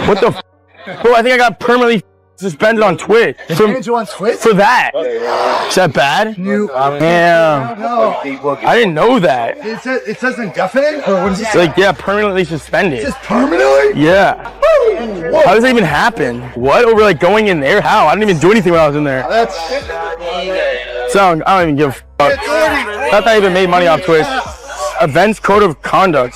What the f? Bro, I think I got permanently suspended on Twitch. You on Twitch? For that. Is that bad? Damn. No. I didn't know that. It says indefinite? Or what is it? It's like, yeah, permanently suspended. It's permanently? Yeah. Whoa. How does that even happen? What? Over like going in there? How? I didn't even do anything when I was in there. So I don't even give a fuck. Not that I even made money off Twitch. Events code of conduct.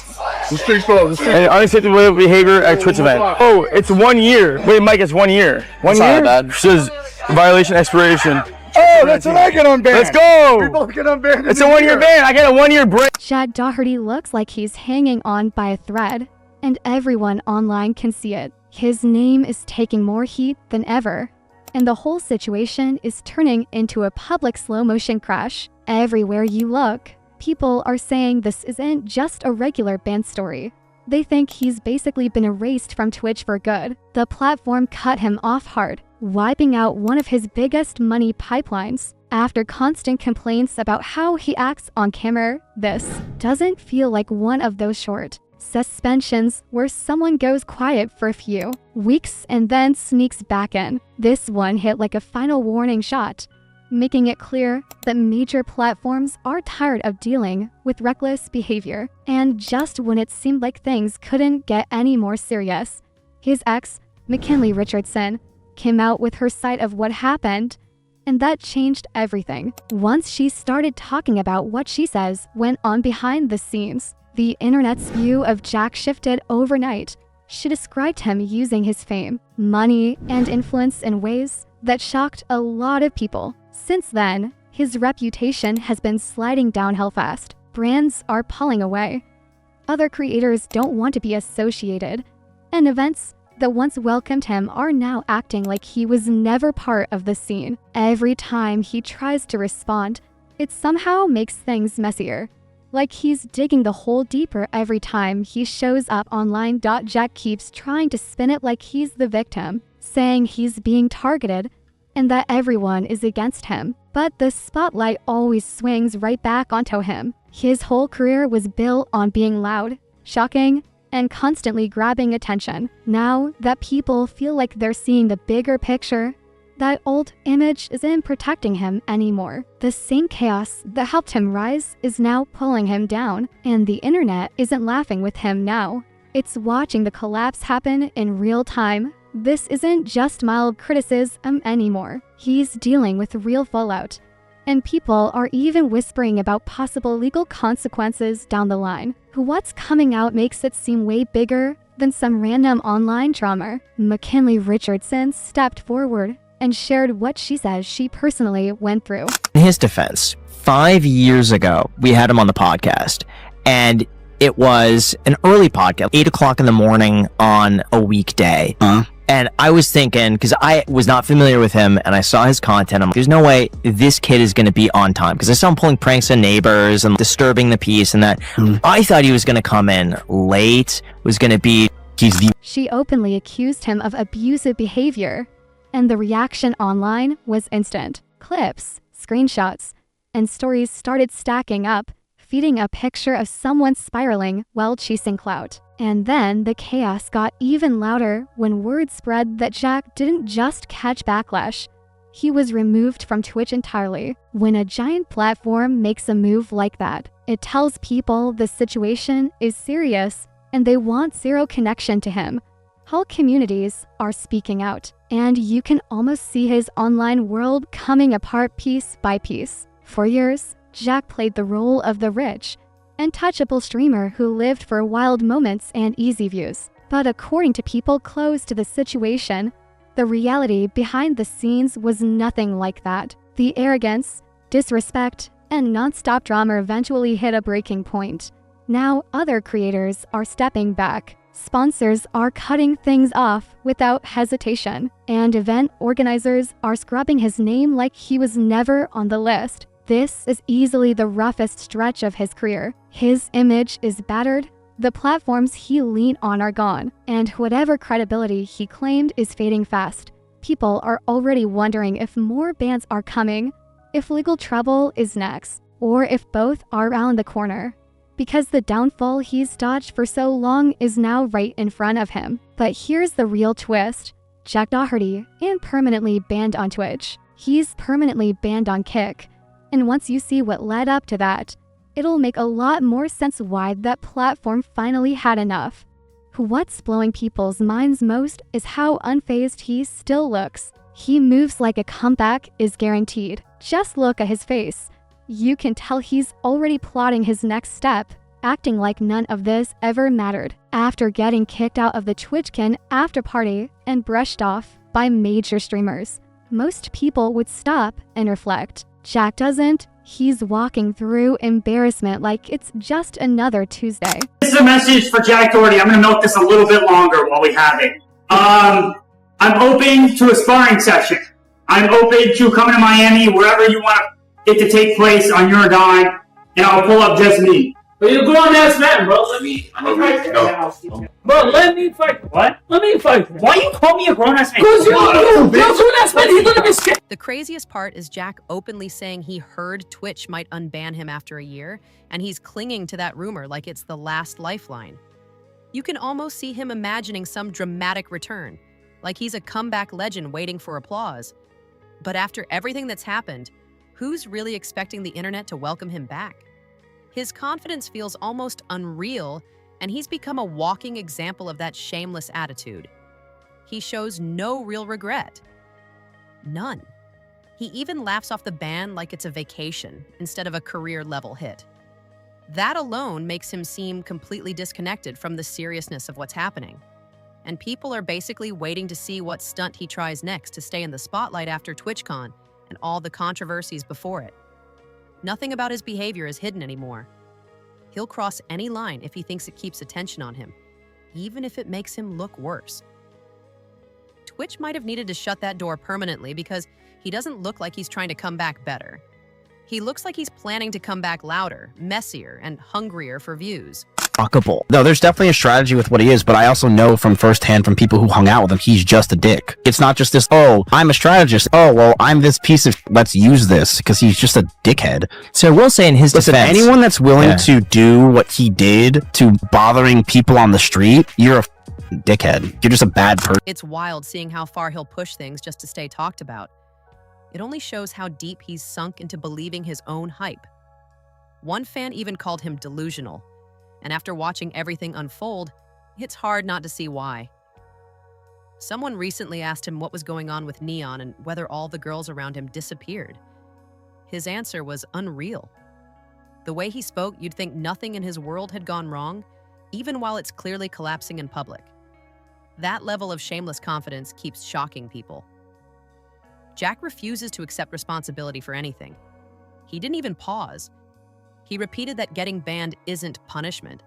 And unacceptable behavior at Twitch event. Oh, it's 1 year. Wait, Mike, it's 1 year. 1 year? It says violation expiration. Oh, that's what I get unbanned. Let's go. We both get unbanned. It's a 1 year ban. I get a 1 year break. Jack Doherty looks like he's hanging on by a thread, and everyone online can see it. His name is taking more heat than ever, and the whole situation is turning into a public slow-motion crash. Everywhere you look, people are saying this isn't just a regular ban story. They think he's basically been erased from Twitch for good. The platform cut him off hard, wiping out one of his biggest money pipelines. After constant complaints about how he acts on camera, this doesn't feel like one of those short suspensions where someone goes quiet for a few weeks and then sneaks back in. This one hit like a final warning shot, making it clear that major platforms are tired of dealing with reckless behavior. And just when it seemed like things couldn't get any more serious, his ex, McKinley Richardson, came out with her side of what happened, and that changed everything. Once she started talking about what she says went on behind the scenes, the internet's view of Jack shifted overnight. She described him using his fame, money, and influence in ways that shocked a lot of people. Since then, his reputation has been sliding downhill fast. Brands are pulling away. Other creators don't want to be associated, and events that once welcomed him are now acting like he was never part of the scene. Every time he tries to respond, it somehow makes things messier. Like he's digging the hole deeper every time he shows up online. Jack keeps trying to spin it like he's the victim, saying he's being targeted and that everyone is against him. But the spotlight always swings right back onto him. His whole career was built on being loud, shocking, and constantly grabbing attention. Now that people feel like they're seeing the bigger picture, that old image isn't protecting him anymore. The same chaos that helped him rise is now pulling him down, and the internet isn't laughing with him now. It's watching the collapse happen in real time. This isn't just mild criticism anymore. He's dealing with real fallout, and people are even whispering about possible legal consequences down the line. What's coming out makes it seem way bigger than some random online drama. McKinley Richardson stepped forward and shared what she says she personally went through. In his defense, 5 years ago, we had him on the podcast, and it was an early podcast, 8 o'clock in the morning on a weekday. And I was thinking, because I was not familiar with him and I saw his content, I'm like, there's no way this kid is going to be on time. Because I saw him pulling pranks on neighbors and disturbing the peace and that. I thought he was going to come in late, was going to be, She openly accused him of abusive behavior, and the reaction online was instant. Clips, screenshots, and stories started stacking up, feeding a picture of someone spiraling while chasing clout. And then the chaos got even louder when word spread that Jack didn't just catch backlash. He was removed from Twitch entirely. When a giant platform makes a move like that, it tells people the situation is serious and they want zero connection to him. Whole communities are speaking out, and you can almost see his online world coming apart piece by piece. For years, Jack played the role of the rich, untouchable streamer who lived for wild moments and easy views. But according to people close to the situation, the reality behind the scenes was nothing like that. The arrogance, disrespect, and non-stop drama eventually hit a breaking point. Now other creators are stepping back. Sponsors are cutting things off without hesitation, and event organizers are scrubbing his name like he was never on the list. This is easily the roughest stretch of his career. His image is battered, the platforms he leaned on are gone, and whatever credibility he claimed is fading fast. People are already wondering if more bans are coming, if legal trouble is next, or if both are around the corner. because the downfall he's dodged for so long is now right in front of him. But here's the real twist. Jack Doherty and permanently banned on Twitch. He's permanently banned on Kick. And once you see what led up to that, it'll make a lot more sense why that platform finally had enough. What's blowing people's minds most is how unfazed he still looks. He moves like a comeback is guaranteed. Just look at his face. You can tell he's already plotting his next step, acting like none of this ever mattered. After getting kicked out of the TwitchCon afterparty and brushed off by major streamers, most people would stop and reflect. Jack doesn't. He's walking through embarrassment like it's just another Tuesday. This is a message for Jack Doherty. I'm going to milk this a little bit longer while we have it. I'm open to a sparring session. I'm open to coming to Miami, wherever you want it to take place on your dime, and I'll pull up just me. But you're a grown-ass man, bro. Let me fight. Bro, let me fight. What? Let me fight. Why you call me a grown-ass man? Because you're a grown-ass man. He's gonna be scared. The craziest part is Jack openly saying he heard Twitch might unban him after a year, and he's clinging to that rumor like it's the last lifeline. You can almost see him imagining some dramatic return, like he's a comeback legend waiting for applause. But after everything that's happened, who's really expecting the internet to welcome him back? His confidence feels almost unreal, and he's become a walking example of that shameless attitude. He shows no real regret. None. He even laughs off the ban like it's a vacation instead of a career-level hit. That alone makes him seem completely disconnected from the seriousness of what's happening. And people are basically waiting to see what stunt he tries next to stay in the spotlight after TwitchCon and all the controversies before it. Nothing about his behavior is hidden anymore. He'll cross any line if he thinks it keeps attention on him, even if it makes him look worse. Twitch might have needed to shut that door permanently because he doesn't look like he's trying to come back better. He looks like he's planning to come back louder, messier, and hungrier for views. Fuckable. No, there's definitely a strategy with what he is, but I also know from firsthand from people who hung out with him, he's just a dick. It's not just this, oh, I'm a strategist. Oh, well, I'm this piece of, let's use this, because he's just a dickhead. So I will say in his defense, anyone that's willing to do what he did to bothering people on the street, you're a dickhead. You're just a bad person. It's wild seeing how far he'll push things just to stay talked about. It only shows how deep he's sunk into believing his own hype. One fan even called him delusional. And after watching everything unfold, it's hard not to see why. Someone recently asked him what was going on with Neon and whether all the girls around him disappeared. His answer was unreal. The way he spoke, you'd think nothing in his world had gone wrong, even while it's clearly collapsing in public. That level of shameless confidence keeps shocking people. Jack refuses to accept responsibility for anything. He didn't even pause. He repeated that getting banned isn't punishment.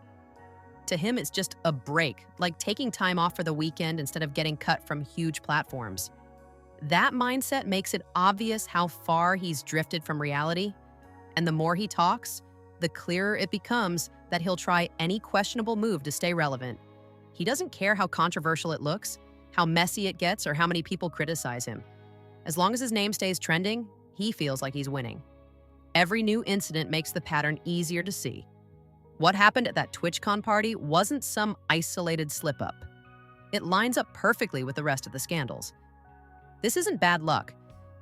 To him, it's just a break, like taking time off for the weekend instead of getting cut from huge platforms. That mindset makes it obvious how far he's drifted from reality, and the more he talks, the clearer it becomes that he'll try any questionable move to stay relevant. He doesn't care how controversial it looks, how messy it gets, or how many people criticize him. As long as his name stays trending, he feels like he's winning. Every new incident makes the pattern easier to see. What happened at that TwitchCon party wasn't some isolated slip-up. It lines up perfectly with the rest of the scandals. This isn't bad luck.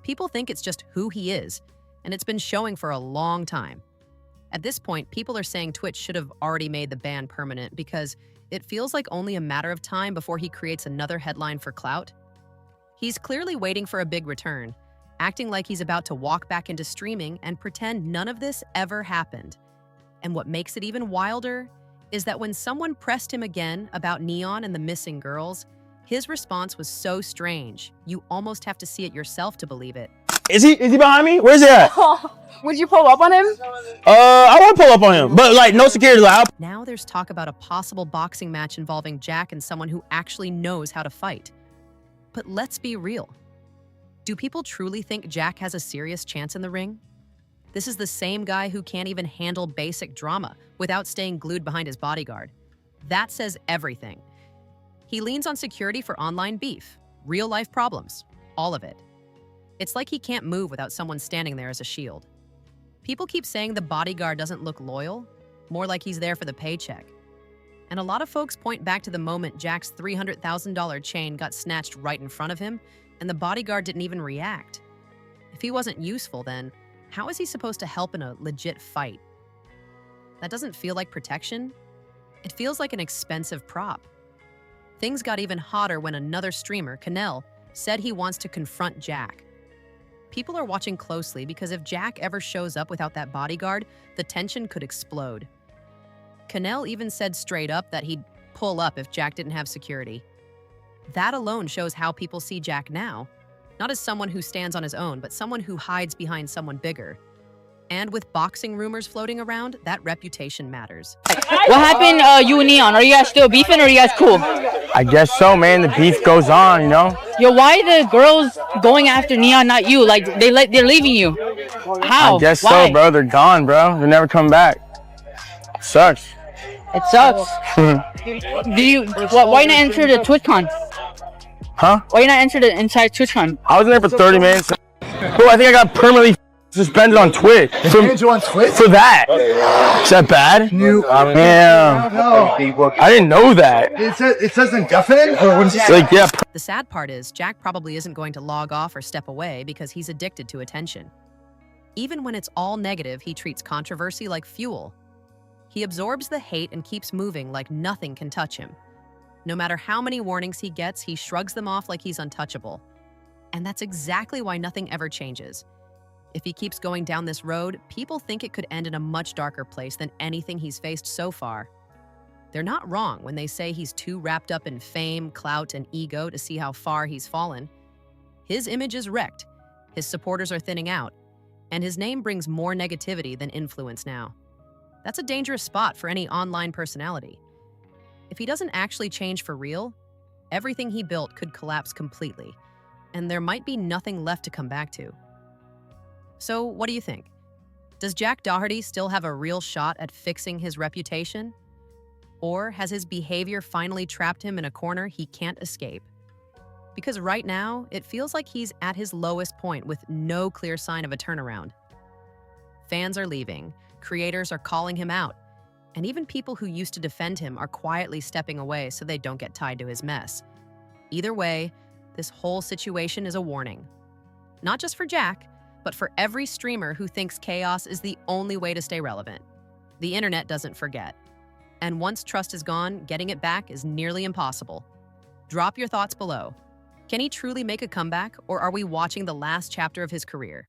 People think it's just who he is, and it's been showing for a long time. At this point, people are saying Twitch should have already made the ban permanent because it feels like only a matter of time before he creates another headline for clout. He's clearly waiting for a big return, acting like he's about to walk back into streaming and pretend none of this ever happened. And what makes it even wilder is that when someone pressed him again about Neon and the missing girls, his response was so strange, you almost have to see it yourself to believe it. Is he behind me? Where's he at? Would you pull up on him? I won't pull up on him, but like no security. Like, Now there's talk about a possible boxing match involving Jack and someone who actually knows how to fight. But let's be real. Do people truly think Jack has a serious chance in the ring? This is the same guy who can't even handle basic drama without staying glued behind his bodyguard. That says everything. He leans on security for online beef, real-life problems, all of it. It's like he can't move without someone standing there as a shield. People keep saying the bodyguard doesn't look loyal, more like he's there for the paycheck. And a lot of folks point back to the moment Jack's $300,000 chain got snatched right in front of him, and the bodyguard didn't even react. If he wasn't useful, then how is he supposed to help in a legit fight? That doesn't feel like protection. It feels like an expensive prop. Things got even hotter when another streamer, Canel, said he wants to confront Jack. People are watching closely because if Jack ever shows up without that bodyguard, the tension could explode. Canel even said straight up that he'd pull up if Jack didn't have security. That alone shows how people see Jack now, not as someone who stands on his own, but someone who hides behind someone bigger. And with boxing rumors floating around, that reputation matters. What happened, you and Neon? Are you guys still beefing or are you guys cool? I guess so, man. The beef goes on, you know? Yo, why the girls going after Neon, not you? Like, they're leaving you. How? I guess why? so, bro. They're gone, bro. They're never coming back. Sucks. It sucks. Why not enter the TwitchCon? Huh? Why not enter the inside TwitchCon? I was in there for 30 minutes. Bro, I think I got permanently suspended on Twitch. Suspended you on Twitch? For that. Is that bad? Yeah. I didn't know that. It says indefinite? Or what is it? Like, yeah. The sad part is, Jack probably isn't going to log off or step away because he's addicted to attention. Even when it's all negative, he treats controversy like fuel. He absorbs the hate and keeps moving like nothing can touch him. No matter how many warnings he gets, he shrugs them off like he's untouchable. And that's exactly why nothing ever changes. If he keeps going down this road, people think it could end in a much darker place than anything he's faced so far. They're not wrong when they say he's too wrapped up in fame, clout, and ego to see how far he's fallen. His image is wrecked, his supporters are thinning out, and his name brings more negativity than influence now. That's a dangerous spot for any online personality. If he doesn't actually change for real, everything he built could collapse completely, and there might be nothing left to come back to. So, what do you think? Does Jack Doherty still have a real shot at fixing his reputation? Or has his behavior finally trapped him in a corner he can't escape? Because right now, it feels like he's at his lowest point with no clear sign of a turnaround. Fans are leaving, creators are calling him out, and even people who used to defend him are quietly stepping away so they don't get tied to his mess. Either way, this whole situation is a warning. Not just for Jack, but for every streamer who thinks chaos is the only way to stay relevant. The internet doesn't forget. And once trust is gone, getting it back is nearly impossible. Drop your thoughts below. Can he truly make a comeback, or are we watching the last chapter of his career?